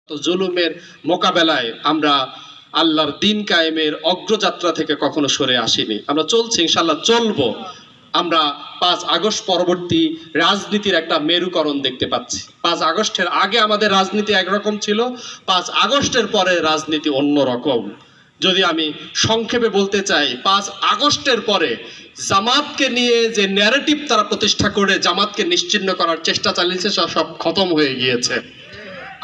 তো জুলুমের মোকাবেলায় আমরা আল্লাহর দিন কায়েমের অগ্রযাত্রা থেকে কখনো সরে আসিনি। আমরা চলছি, ইনশাআল্লাহ চলবো। আমরা 5 আগস্ট পরবর্তী রাজনীতির একটা মেরুকরণ দেখতে পাচ্ছি। 5 আগস্টের আগে আমাদের রাজনীতি একরকম ছিল, 5 আগস্টের পরে রাজনীতি অন্যরকম। যদি আমি সংক্ষেপে বলতে চাই, 5 আগস্টের পরে জামাতকে নিয়ে যে ন্যারেটিভ তারা প্রতিষ্ঠা করে জামাতকে নিশ্চিহ্ন করার চেষ্টা চালিয়েছে সব খতম হয়ে গিয়েছে।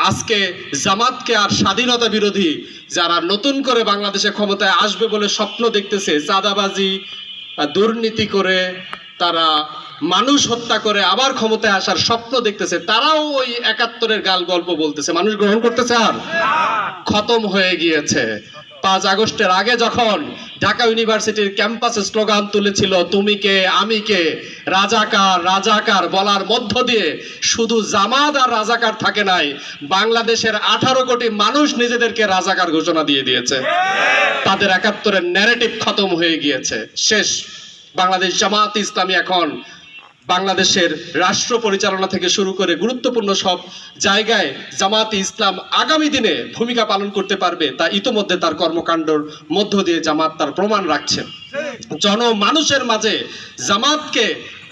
আজকে জামাতকে আর স্বাধীনতা বিরোধী যারা নতুন করে বাংলাদেশে ক্ষমতায় আসবে বলে স্বপ্ন দেখতেছে, চাঁদাবাজি দুর্নীতি করে তারা মানুষ হত্যা করে আবার ক্ষমতায় আসার স্বপ্ন দেখতেছে, তারাও ওই 71-এর গাল গল্প বলতেছে। মানুষ গ্রহণ করতেছে? আর খতম হয়ে গিয়েছে। 5 আগস্টের আগে যখন ঢাকা ইউনিভার্সিটির ক্যাম্পাসে স্লোগান তুলেছিল তুমি কে আমি কে, রাজাকার রাজাকার বলার মধ্য দিয়ে শুধু জামাত আর রাজাকার থাকে নাই, বাংলাদেশের 18 কোটি মানুষ নিজেদেরকে রাজাকার ঘোষণা দিয়ে দিয়েছে। তাদের 71-এর ন্যারেটিভ খতম হয়ে গিয়েছে, শেষ। বাংলাদেশ জামাত ইসলামী এখন বাংলাদেশের রাষ্ট্র পরিচালনা থেকে শুরু করে গুরুত্বপূর্ণ সব জায়গায় জামাত ইসলাম আগামী দিনে ভূমিকা পালন করতে পারবে, তা ইতোমধ্যে তার কর্মকাণ্ডর মধ্য দিয়ে জামাত তার প্রমাণ রাখছে। জনমানুষের মাঝে জামাতকে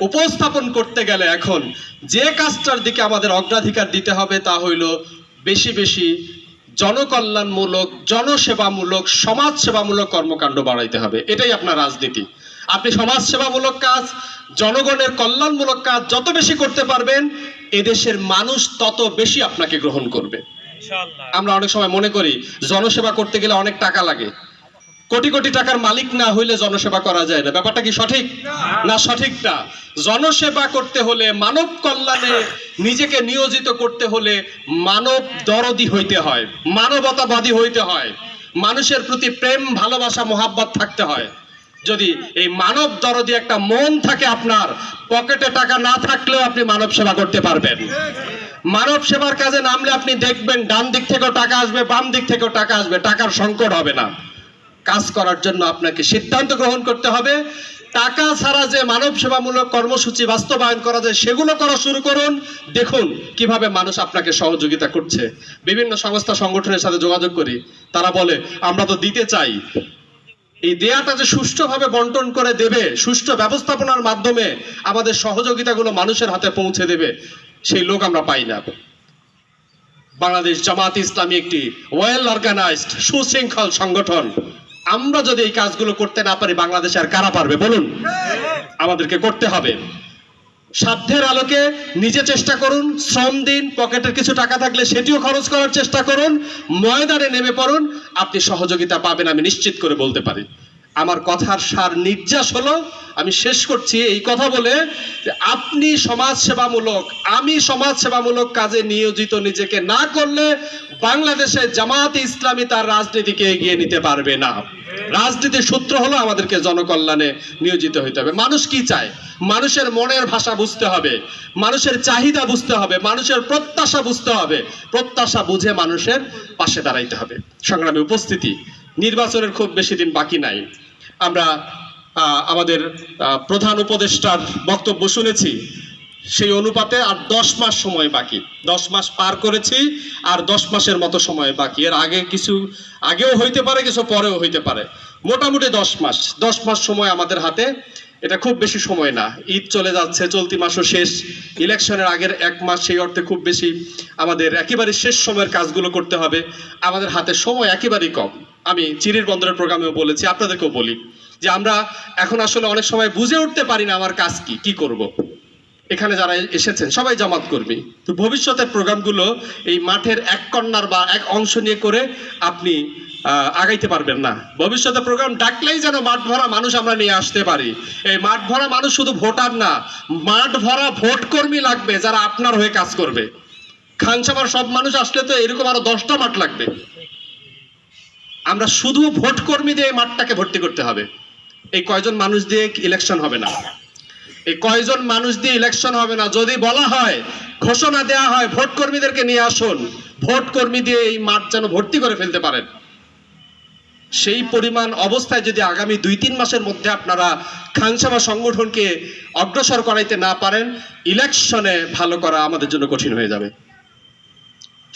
উপস্থাপন করতে গেলে এখন যে কাজটার দিকে আমাদের অগ্রাধিকার দিতে হবে তা হইল বেশি বেশি জনকল্যাণমূলক, জনসেবামূলক, সমাজসেবামূলক কর্মকাণ্ড বাড়াইতে হবে। এটাই আপনার রাজনীতি। আপনি সমাজসেবামূলক কাজ, জনগণের কল্যাণমূলক কাজ যত বেশি করতে পারবেন, এদেশের মানুষ তত বেশি আপনাকে গ্রহণ করবে। আমরা অনেক সময় মনে করি জনসেবা করতে গেলে অনেক টাকা লাগে, কোটি কোটি টাকার মালিক না হইলে জনসেবা করা যায় না। ব্যাপারটা কি সঠিক? না, সঠিক না। জনসেবা করতে হলে, মানব কল্যাণে নিজেকে নিয়োজিত করতে হলে মানব দরদি হইতে হয়, মানবতাবাদী হইতে হয়, মানুষের প্রতি প্রেম ভালোবাসা মোহাব্বত থাকতে হয়। যদি এই মানব দরদি একটা মন থাকে আপনার, পকেটে টাকা না থাকলেও আপনি মানব সেবা করতে পারবেন। মানব সেবার কাজে নামলে আপনি দেখবেন ডান দিক থেকেও টাকা আসবে, বাম দিক থেকেও টাকা আসবে, টাকার সংকট হবে না। কাজ করার জন্য আপনাকে সিদ্ধান্ত গ্রহণ করতে হবে। টাকা ছাড়া যে মানব সেবামূলক কর্মসূচি বাস্তবায়ন করা যায় সেগুলো করা শুরু করুন। দেখুন কিভাবে মানুষ আপনাকে সহযোগিতা করছে। বিভিন্ন সংস্থা সংগঠনের সাথে যোগাযোগ করি, তারা বলে আমরা তো দিতে চাই, এই দেয়াটা যে সুষ্ঠুভাবে বন্টন করে দেবে, সুষ্ঠু ব্যবস্থাপনার মাধ্যমে আমাদের সহযোগিতাগুলো মানুষের হাতে পৌঁছে দেবে, সেই লোক আমরা পাই না। বাংলাদেশ জামাত ইসলামী একটি ওয়েল অর্গানাইজড, সুশৃঙ্খল সংগঠন। আমরা যদি এই কাজগুলো করতে না পারি, বাংলাদেশে আর কারা পারবে বলুন? আমাদেরকে করতে হবে। সাধ্যের আলোকে নিজে চেষ্টা করুন, শ্রম দিন, পকেটের কিছু টাকা থাকলে সেটিও খরচ করার চেষ্টা করুন, ময়দানে নেমে পড়ুন, আপনি সহযোগিতা পাবেন, আমি নিশ্চিত করে বলতে পারি। আমার কথার সার নির্যাস হলো, আমি শেষ করছি এই কথা বলে যে আপনি সমাজসেবামূলক, আমি সমাজসেবামূলক কাজে নিয়োজিত নিজেকে না করলে বাংলাদেশে জামাত ইসলামী তার রাজনীতিকে এগিয়ে নিতে পারবে না। রাজনীতির সূত্র হলো আমাদেরকে জনকল্যাণে নিয়োজিত হইতে হবে। মানুষ কি চায়, মানুষের মনের ভাষা বুঝতে হবে, মানুষের চাহিদা বুঝতে হবে, মানুষের প্রত্যাশা বুঝতে হবে, প্রত্যাশা বুঝে মানুষের পাশে দাঁড়াইতে হবে। সংগ্রামী উপস্থিতি, নির্বাচনের খুব বেশি দিন বাকি নাই। আমরা আমাদের প্রধান উপদেষ্টার বক্তব্য শুনেছি, সেই অনুপাতে আর 10 মাস সময় বাকি। 10 মাস পার করেছি, আর 10 মাসের মতো সময় বাকি। এর আগে কিছু আগেও হইতে পারে, কিছু পরেও হইতে পারে। মোটামুটি 10 মাস। 10 মাস সময় আমাদের হাতে, এটা খুব বেশি সময় না। ঈদ চলে যাচ্ছে, চলতি মাসও শেষ, ইলেকশনের আগের 1 মাস, সেই অর্থে খুব বেশি আমাদের একেবারে শেষ সময়ের কাজগুলো করতে হবে। আমাদের হাতে সময় একেবারেই কম। আমি চিরির বন্দরের প্রোগ্রামেও বলেছি, আপনাদেরকেও বলি যে আমরা এখন আসলে অনেক সময় বুঝে উঠতে পারি না আমার কাজ কি করব। এখানে যারা এসেছেন সবাই জামাত কর্মী, তো ভবিষ্যতের প্রোগ্রামগুলো এই মাঠের এক কর্নার বা এক অংশ নিয়ে করে আপনি আগাইতে পারবেন না। ভবিষ্যতে প্রোগ্রাম ডাকলেই যেন মাঠ ভরা মানুষ আমরা নিয়ে আসতে পারি। এই মাঠ ভরা মানুষ শুধু ভোটার না, মাঠ ভরা ভোট কর্মী লাগবে যারা আপনার হয়ে কাজ করবে। খানসামার সব মানুষ আসলে তো এরকম আরো 10টা মাঠ লাগবে। আমরা শুধু ভোট কর্মী দিয়ে এই মাঠটাকে ভর্তি করতে হবে। এই কয়জন মানুষ দিয়ে ইলেকশন হবে না, এই কয়জন মানুষ দিয়ে ইলেকশন হবে না। যদি বলা হয়, ঘোষণা দেয়া হয় ভোট কর্মীদেরকে নিয়ে আসুন, ভোট কর্মী দিয়ে এই মাঠ যেন ভর্তি করে ফেলতে পারেন, সেই পরিমাণ অবস্থায় যদি আগামী 2-3 মাসের মধ্যে আপনারা খানসামা সংগঠনকে অগ্রসর করাইতে না পারেন, ইলেকশনে ভালো করা আমাদের জন্য কঠিন হয়ে যাবে।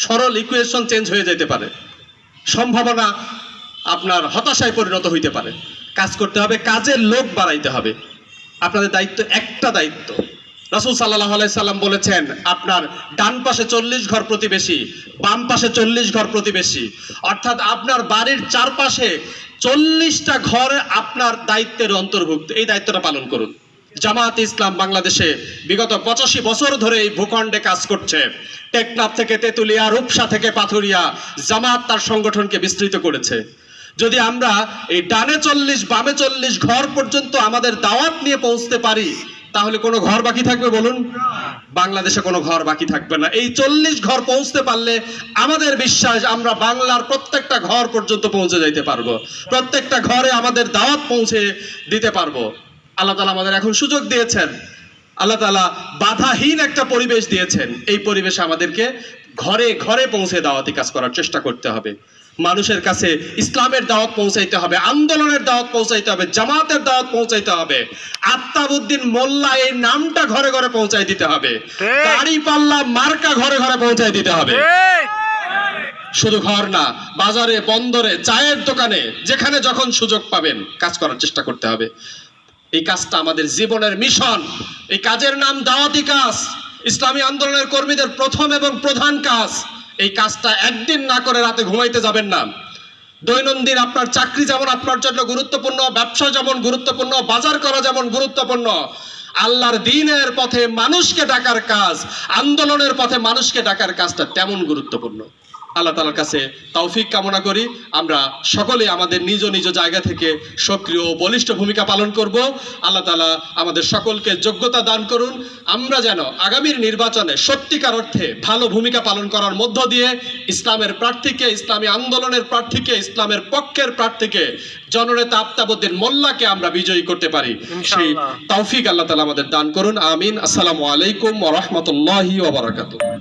সরল ইকুয়েশন চেঞ্জ হয়ে যেতে পারে, সম্ভাবনা আপনার হতাশায় পরিণত হইতে পারে। কাজ করতে হবে, কাজের লোক বাড়াইতে হবে। আপনাদের দায়িত্ব, একটা দায়িত্ব, রাসূল সাল্লাল্লাহু আলাইহি সাল্লাম বলেছেন আপনার ডান পাশে 40 ঘর প্রতিবেশী, বাম পাশে 40 ঘর প্রতিবেশী, অর্থাৎ আপনার বাড়ির চারপাশে 40টা ঘর আপনার দায়িত্বের অন্তর্ভুক্ত। এই দায়িত্বটা পালন করুন। জামায়াতে ইসলাম বাংলাদেশে বিগত 85 বছর ধরে এই ভূখণ্ডে কাজ করছে। টেকনাফ থেকে তেতুলিয়া, রূপসা থেকে পাথুরিয়া, জামাত তার সংগঠনকে বিস্তৃত করেছে। যদি আমরা এই ডানে 40 বামে 40 ঘর পর্যন্ত আমাদের দাওয়াত নিয়ে পৌঁছতে পারি, তাহলে কোনো ঘর বাকি থাকবে বলুন? বাংলাদেশে কোনো ঘর বাকি থাকবে না। এই 40 ঘর পৌঁছতে পারলে আমাদের বিশ্বাস আমরা বাংলার প্রত্যেকটা ঘর পর্যন্ত পৌঁছে যাইতে পারবো, প্রত্যেকটা ঘরে আমাদের দাওয়াত পৌঁছে দিতে পারবো। আল্লাহ তাআলা আমাদের এখন সুযোগ দিয়েছেন, আল্লাহ তাআলা বাধাহীন একটা পরিবেশ দিয়েছেন। এই পরিবেশে আমাদেরকে ঘরে ঘরে পৌঁছে দাওয়াতি কাজ করার চেষ্টা করতে হবে। মানুষের কাছে ইসলামের দাওয়াত পৌঁছাইতে হবে, আন্দোলনের দাওয়াত পৌঁছাইতে হবে, জামাতের দাওয়াত পৌঁছাইতে হবে। আফতাবউদ্দিন মোল্লা এই নামটা ঘরে ঘরে পৌঁছাই দিতে হবে। দাড়িপাল্লা মার্কা ঘরে ঘরে পৌঁছাই দিতে হবে। শুধু ঘর না, বাজারে, বন্দরে, চায়ের দোকানে, যেখানে যখন সুযোগ পাবেন কাজ করার চেষ্টা করতে হবে। এই কাজটা আমাদের জীবনের মিশন। এই কাজের নাম দাওয়াতি কাজ, ইসলামী আন্দোলনের কর্মীদের প্রথম এবং প্রধান কাজ। এই কাজটা একদিন না করে রাতে ঘুমাইতে যাবেন না। দৈনন্দিন আপনার চাকরি যেমন আপনার জন্য গুরুত্বপূর্ণ, ব্যবসা যেমন গুরুত্বপূর্ণ, বাজার করা যেমন গুরুত্বপূর্ণ, আল্লাহর দ্বীনের পথে মানুষকে ডাকার কাজ, আন্দোলনের পথে মানুষকে ডাকার কাজটা তেমন গুরুত্বপূর্ণ। আল্লাহ তাআলার কাছে তৌফিক কামনা করি আমরা সকলে আমাদের নিজ নিজ জায়গা থেকে সক্রিয় ও বলিষ্ঠ ভূমিকা পালন করব। আল্লাহ তাআলা আমাদের সকলকে যোগ্যতা দান করুন। আমরা যেন আগামীর নির্বাচনে সত্যিকার অর্থে ভালো ভূমিকা পালন করার মধ্য দিয়ে ইসলামের প্রার্থীকে, ইসলামী আন্দোলনের প্রার্থীকে, ইসলামের পক্ষের প্রার্থীকে, জননেতা আফতাবউদ্দিন মোল্লাকে আমরা বিজয়ী করতে পারি। সেই তৌফিক আল্লাহ তাআলা আমাদের দান করুন। আমিন। আসসালামু আলাইকুম ওয়া রাহমাতুল্লাহি ওয়া বারাকাতুহু।